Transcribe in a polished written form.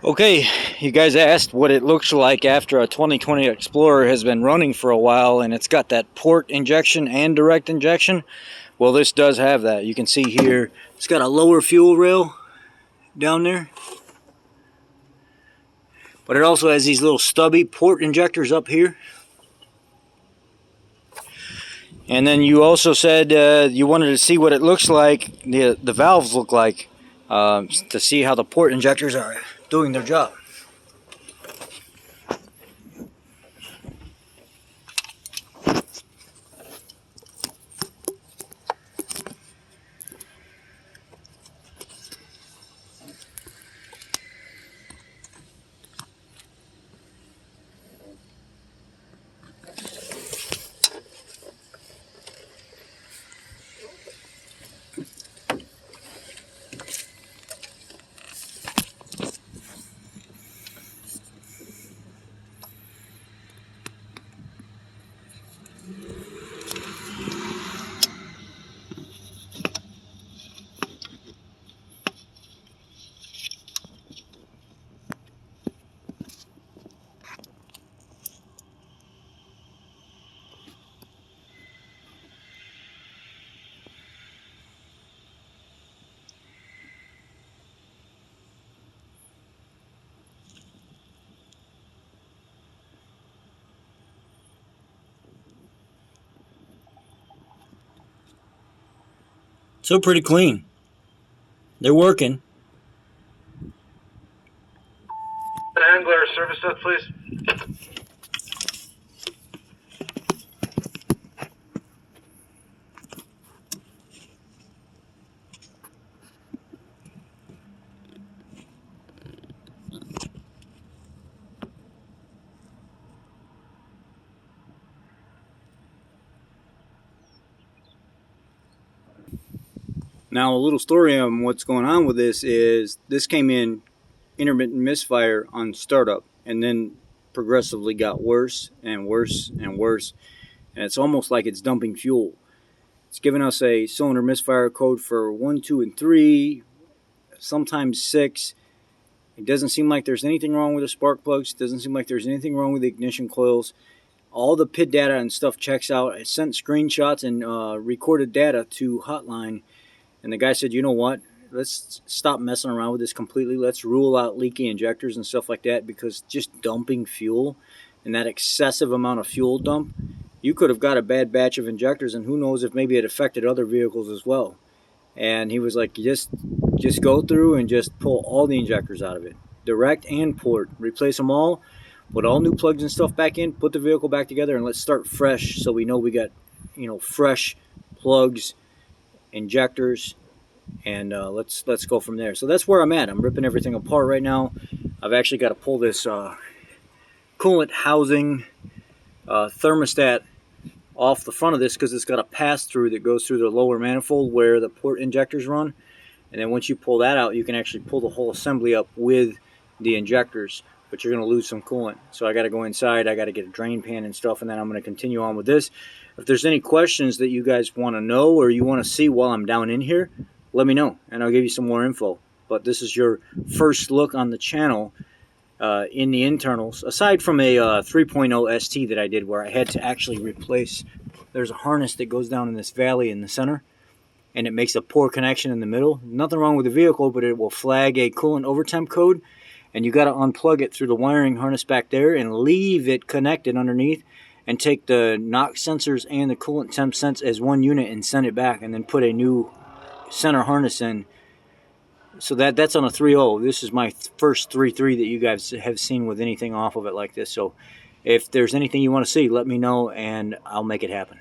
Okay, you guys asked what it looks like after a 2020 Explorer has been running for a while and it's got that port injection and direct injection. Well, this does have that. You can see here it's got a lower fuel rail down there, but it also has these little stubby port injectors up here. And then you also said you wanted to see what it looks like, the valves look like, to see how the port injectors are doing their job. So pretty clean. They're working. Angler service desk, please. Now, a little story on what's going on with this is this came in intermittent misfire on startup and then progressively got worse and worse and worse. And it's almost like it's dumping fuel. It's giving us a cylinder misfire code for 1, 2, and 3, sometimes 6. It doesn't seem like there's anything wrong with the spark plugs. It doesn't seem like there's anything wrong with the ignition coils. All the PID data and stuff checks out. I sent screenshots and recorded data to Hotline. And the guy said, you know what, let's stop messing around with this completely. Let's rule out leaky injectors and stuff like that, because just dumping fuel and that excessive amount of fuel dump, you could have got a bad batch of injectors, and who knows if maybe it affected other vehicles as well. And he was like, just go through and just pull all the injectors out of it, direct and port, replace them all, put all new plugs and stuff back in, put the vehicle back together, and let's start fresh so we know we got, fresh plugs, injectors, and let's go from there. So that's where I'm at. I'm ripping everything apart right now. I've actually got to pull this coolant housing thermostat off the front of this, because it's got a pass-through that goes through the lower manifold where the port injectors run. And then once you pull that out, you can actually pull the whole assembly up with the injectors, but you're going to lose some coolant. So I got to go inside, I got to get a drain pan and stuff, and then I'm going to continue on with this. If there's any questions that you guys want to know or you want to see while I'm down in here, let me know, and I'll give you some more info. But this is your first look on the channel in the internals, aside from a 3.0 ST that I did where I had to actually replace. There's a harness that goes down in this valley in the center, and it makes a poor connection in the middle. Nothing wrong with the vehicle, but it will flag a coolant overtemp code, and you got to unplug it through the wiring harness back there and leave it connected underneath, and take the NOx sensors and the coolant temp sense as one unit and send it back, and then put a new center harness in. So that's on a 3.0. This is my first 3.3 that you guys have seen with anything off of it like this. So if there's anything you want to see, let me know and I'll make it happen.